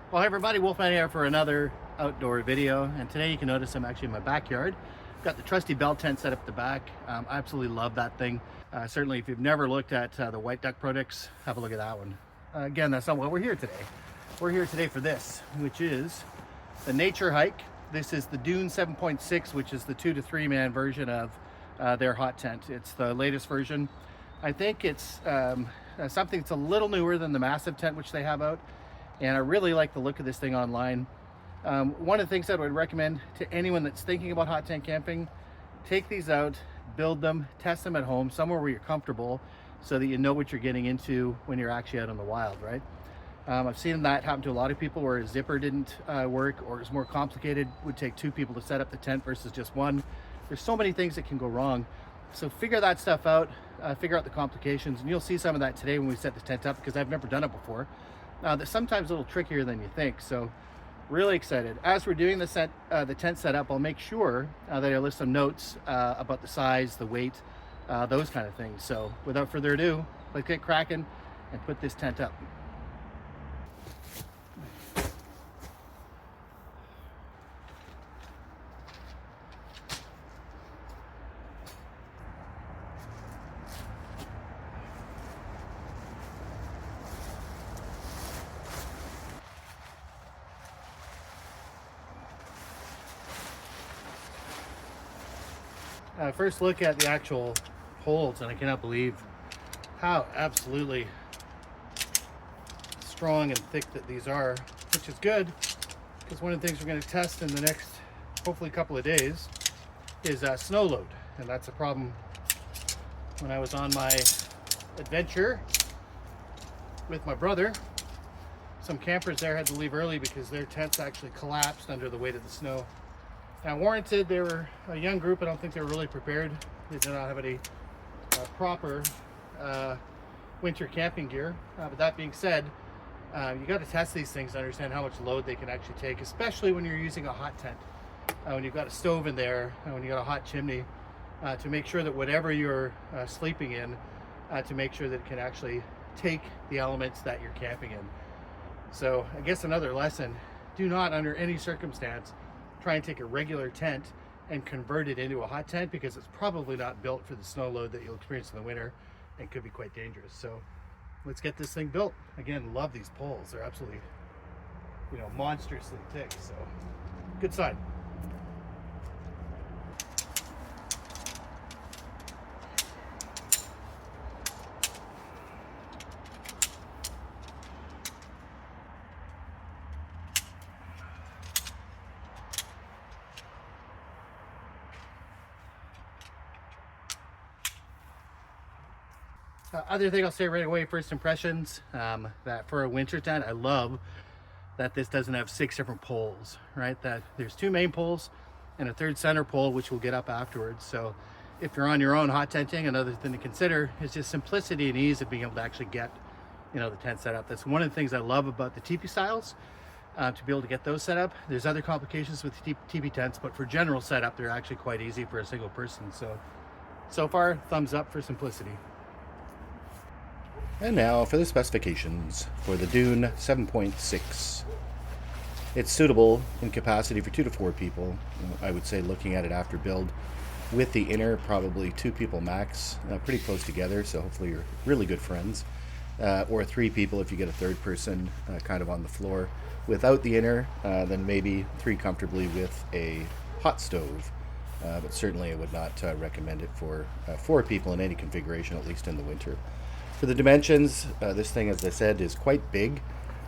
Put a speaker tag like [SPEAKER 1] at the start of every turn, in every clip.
[SPEAKER 1] Well, hi everybody, Wolfman here for another outdoor video, and today you can notice I'm actually in my backyard. Got the trusty bell tent set up at the back. I absolutely love that thing. Certainly if you've never looked at the White Duck products, have a look at that one. Again, that's not why we're here today. We're here today for this, which is the Naturehike. This is the Dune 7.6, which is the 2 to 3 man version of their hot tent. It's the latest version. I think it's something that's a little newer than the massive tent which they have out. And I really like the look of this thing online. One of the things that I would recommend to anyone that's thinking about hot tent camping, take these out, build them, test them at home, somewhere where you're comfortable, so that you know what you're getting into when you're actually out in the wild, right? I've seen that happen to a lot of people where a zipper didn't work, or it's more complicated, would take 2 people to set up the tent versus just one. There's so many things that can go wrong. So figure that stuff out, figure out the complications, and you'll see some of that today when we set the tent up, because I've never done it before. That's sometimes a little trickier than you think. So really excited. As we're doing the tent setup, I'll make sure that I list some notes about the size, the weight, those kind of things. So without further ado, let's get cracking and put this tent up. First look at the actual poles, and I cannot believe how absolutely strong and thick that these are, which is good, because one of the things we're going to test in the next, hopefully, couple of days is snow load. And that's a problem. When I was on my adventure with my brother, some campers there had to leave early because their tents actually collapsed under the weight of the snow. Now, warranted, they were a young group. I don't think they were really prepared. They did not have any proper winter camping gear. But that being said, you got to test these things to understand how much load they can actually take, especially when you're using a hot tent. When you've got a stove in there, when you've got a hot chimney, to make sure that whatever you're sleeping in, to make sure that it can actually take the elements that you're camping in. So I guess another lesson, do not under any circumstance try and take a regular tent and convert it into a hot tent, because it's probably not built for the snow load that you'll experience in the winter and could be quite dangerous. So let's get this thing built. Again, love these poles. They're absolutely, monstrously thick. So good sign. Other thing I'll say right away, first impressions, that for a winter tent, I love that this doesn't have 6 different poles, right? That there's 2 main poles and a 3rd center pole, which we'll get up afterwards. So if you're on your own hot tenting, another thing to consider is just simplicity and ease of being able to actually get, the tent set up. That's one of the things I love about the teepee styles, to be able to get those set up. There's other complications with teepee tents, but for general setup, they're actually quite easy for a single person. So far, thumbs up for simplicity. And now for the specifications for the Dune 7.6. It's suitable in capacity for 2 to 4 people. I would say, looking at it after build, with the inner, probably 2 people max, pretty close together, so hopefully you're really good friends. Or 3 people if you get a 3rd person kind of on the floor. Without the inner, then maybe 3 comfortably with a hot stove. But certainly I would not recommend it for 4 people in any configuration, at least in the winter. For the dimensions, this thing, as I said, is quite big.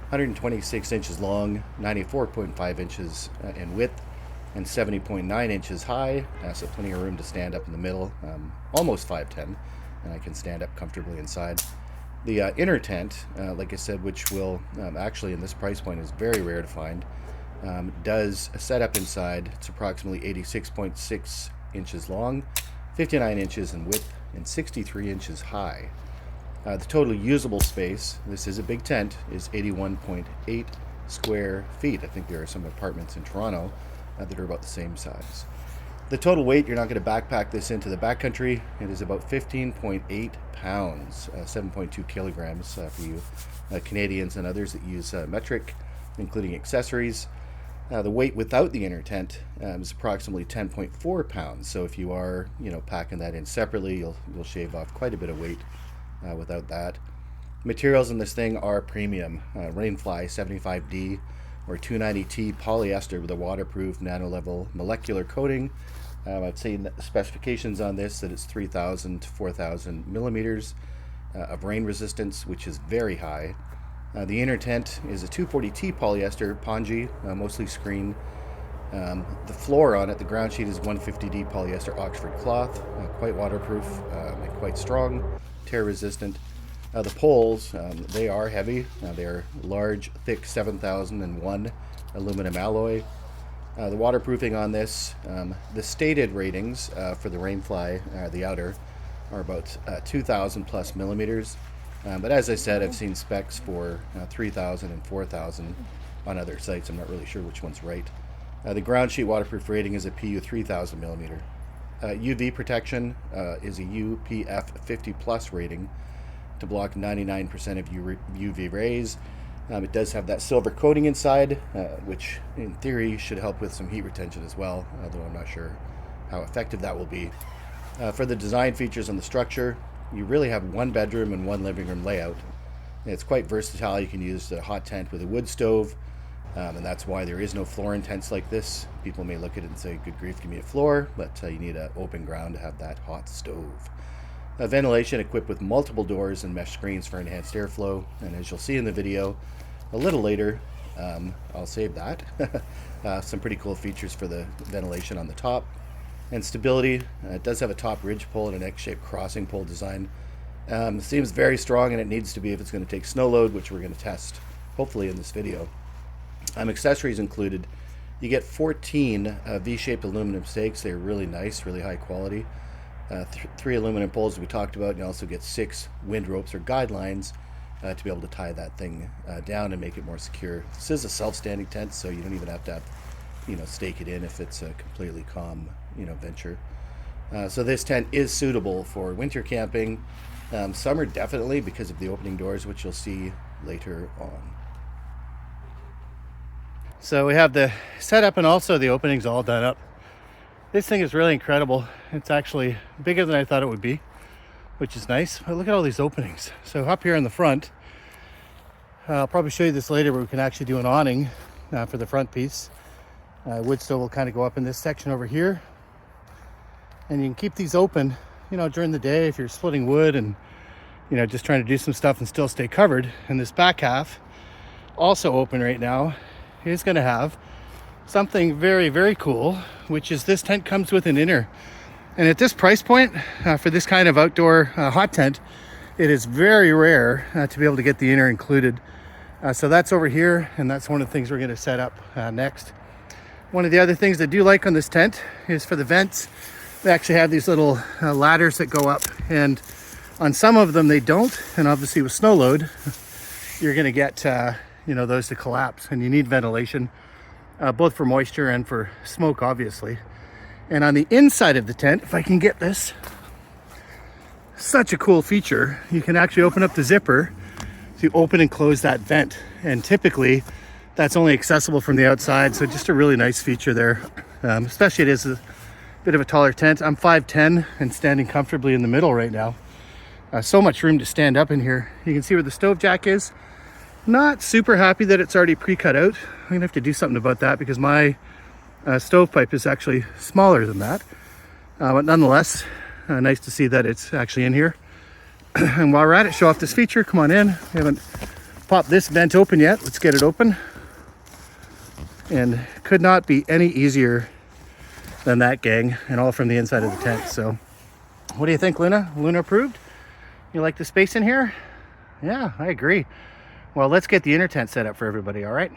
[SPEAKER 1] 126 inches long, 94.5 inches in width, and 70.9 inches high, so plenty of room to stand up in the middle. Almost 5'10", and I can stand up comfortably inside. The inner tent, like I said, which will actually in this price point is very rare to find, does a setup inside. It's approximately 86.6 inches long, 59 inches in width, and 63 inches high. The total usable space, this is a big tent, is 81.8 square feet. I think there are some apartments in Toronto that are about the same size. The total weight, you're not going to backpack this into the backcountry. It is about 15.8 pounds, 7.2 kilograms for you Canadians and others that use metric. including accessories. The weight without the inner tent is approximately 10.4 pounds. So if you are, packing that in separately, you'll shave off quite a bit of weight without that. Materials in this thing are premium. Rainfly 75D or 290T polyester with a waterproof nano-level molecular coating. I'd say the specifications on this that it's 3,000 to 4,000 millimeters of rain resistance, which is very high. The inner tent is a 240T polyester pongee, mostly screen. The floor on it, the ground sheet, is 150D polyester Oxford cloth, quite waterproof and quite strong, tear resistant. The poles, they are heavy. They are large, thick 7001 aluminum alloy. The waterproofing on this, the stated ratings for the Rainfly, the outer, are about 2,000 plus millimeters. But as I said, I've seen specs for 3,000 and 4,000 on other sites. I'm not really sure which one's right. The ground sheet waterproof rating is a PU 3,000 millimeter. UV protection is a UPF 50 plus rating to block 99% of UV rays. It does have that silver coating inside, which in theory should help with some heat retention as well, although I'm not sure how effective that will be. For the design features on the structure, you really have one bedroom and one living room layout. It's quite versatile. You can use a hot tent with a wood stove, and that's why there is no floor in tents like this. People may look at it and say, good grief, give me a floor, but you need an open ground to have that hot stove. Ventilation equipped with multiple doors and mesh screens for enhanced airflow, and as you'll see in the video a little later, I'll save that. Some pretty cool features for the ventilation on the top. And stability, it does have a top ridge pole and an X-shaped crossing pole design. Seems very strong, and it needs to be if it's going to take snow load, which we're going to test hopefully in this video. Accessories included. You get 14 V-shaped aluminum stakes. They're really nice, really high quality. 3 aluminum poles that we talked about, and you also get 6 wind ropes or guidelines to be able to tie that thing down and make it more secure. This is a self-standing tent, so you don't even have to stake it in if it's a completely calm venture. So this tent is suitable for winter camping. Summer definitely, because of the opening doors, which you'll see later on. So we have the setup and also the openings all done up. This thing is really incredible. It's actually bigger than I thought it would be, which is nice. But look at all these openings. So up here in the front, I'll probably show you this later, where we can actually do an awning for the front piece. Wood stove will kind of go up in this section over here. And you can keep these open, during the day if you're splitting wood and, just trying to do some stuff and still stay covered. And this back half, also open right now, is going to have something very, very cool, which is this tent comes with an inner. And at this price point, for this kind of outdoor hot tent, it is very rare to be able to get the inner included. So that's over here, and that's one of the things we're going to set up next. One of the other things I do like on this tent is for the vents. They actually have these little ladders that go up, and on some of them they don't. And obviously with snow load, you're going to get those to collapse, and you need ventilation, both for moisture and for smoke, obviously. And on the inside of the tent, if I can get this, such a cool feature. You can actually open up the zipper to open and close that vent, and typically that's only accessible from the outside. So just a really nice feature there, especially it is a bit of a taller tent. I'm 5'10" and standing comfortably in the middle right now. So much room to stand up in here. You can see where the stove jack is. Not super happy that it's already pre-cut out. I'm gonna have to do something about that, because my stovepipe is actually smaller than that. But nonetheless, nice to see that it's actually in here. And while we're at it, show off this feature. Come on in. We haven't popped this vent open yet. Let's get it open. And could not be any easier than that, gang, and all from the inside of the tent. So what do you think, Luna? Luna approved? You like the space in here? Yeah, I agree. Well, let's get the inner tent set up for everybody, all right?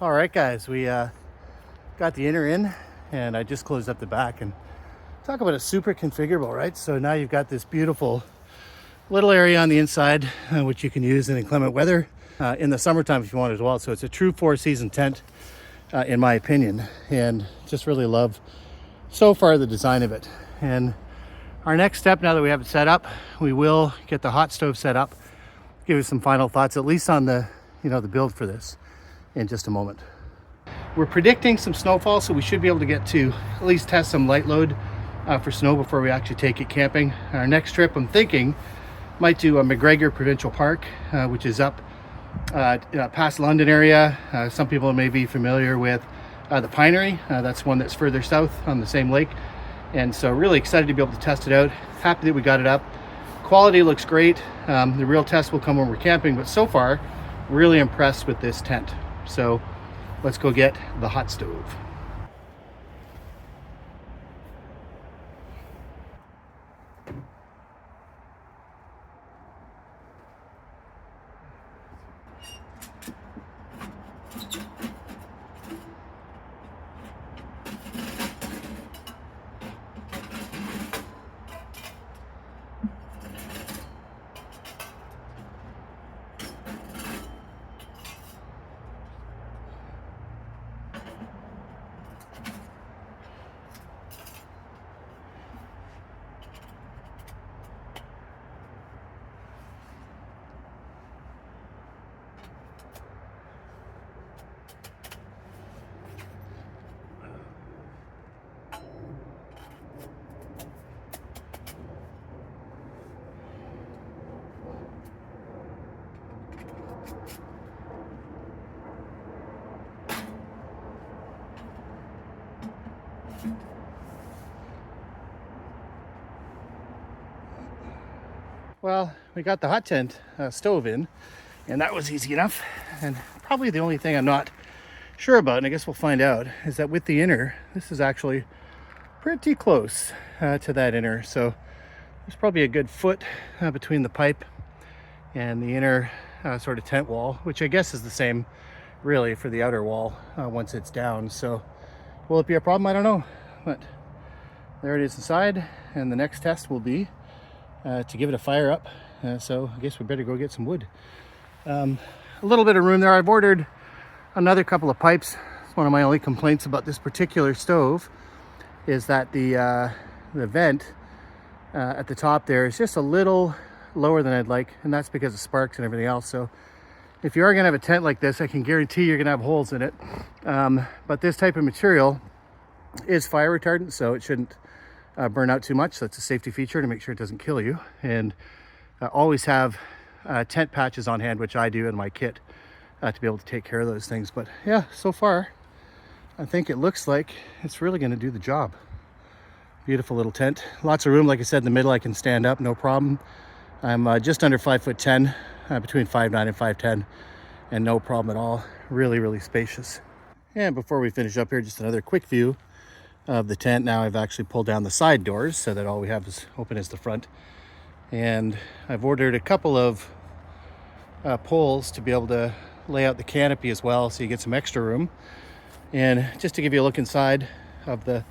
[SPEAKER 1] All right, guys, we got the inner in, and I just closed up the back. And talk about a super configurable, right? So now you've got this beautiful little area on the inside, which you can use in inclement weather in the summertime if you want as well. So it's a true 4-season tent, in my opinion, and just really love so far the design of it. And our next step, now that we have it set up, we will get the hot stove set up, give you some final thoughts, at least on the the build for this in just a moment. We're predicting some snowfall, so we should be able to get to at least test some light load for snow before we actually take it camping. Our next trip, I'm thinking, might do a McGregor Provincial Park, which is up past London area. Some people may be familiar with the Pinery. That's one that's further south on the same lake. And so really excited to be able to test it out. Happy that we got it up. Quality looks great. The real test will come when we're camping, but so far, really impressed with this tent. So let's go get the hot stove. Well, we got the hot tent stove in, and that was easy enough. And probably the only thing I'm not sure about, and I guess we'll find out, is that with the inner, this is actually pretty close to that inner. So there's probably a good foot between the pipe and the inner sort of tent wall, which I guess is the same really for the outer wall once it's down. So will it be a problem? I don't know, but there it is inside, and the next test will be to give it a fire up. So I guess we better go get some wood. A little bit of room there. I've ordered another couple of pipes. It's one of my only complaints about this particular stove is that the vent at the top there is just a little lower than I'd like, and that's because of sparks and everything else. So if you are gonna have a tent like this, I can guarantee you're gonna have holes in it. But this type of material is fire retardant, so it shouldn't burn out too much. So it's a safety feature to make sure it doesn't kill you. And always have tent patches on hand, which I do in my kit, to be able to take care of those things. But yeah, so far I think it looks like it's really going to do the job. Beautiful little tent, lots of room. Like I said, in the middle I can stand up, no problem. I'm just under 5'10", between 5'9" and 5'10", and no problem at all. Really spacious. And before we finish up here, just another quick view of the tent. Now I've actually pulled down the side doors so that all we have is open is the front. And I've ordered a couple of poles to be able to lay out the canopy as well, so you get some extra room. And just to give you a look inside of the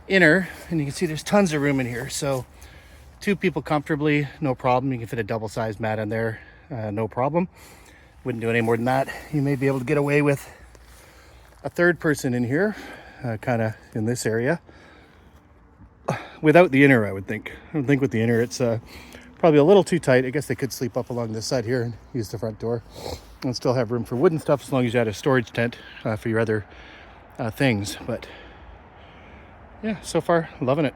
[SPEAKER 1] inner, and you can see there's tons of room in here. So 2 people comfortably, no problem. You can fit a double-sized mat in there, no problem. Wouldn't do any more than that. You may be able to get away with a 3rd person in here, kind of in this area, without the inner. I would think with the inner it's probably a little too tight. I guess they could sleep up along this side here and use the front door and still have room for wood and stuff, as long as you had a storage tent for your other things. But yeah, so far loving it.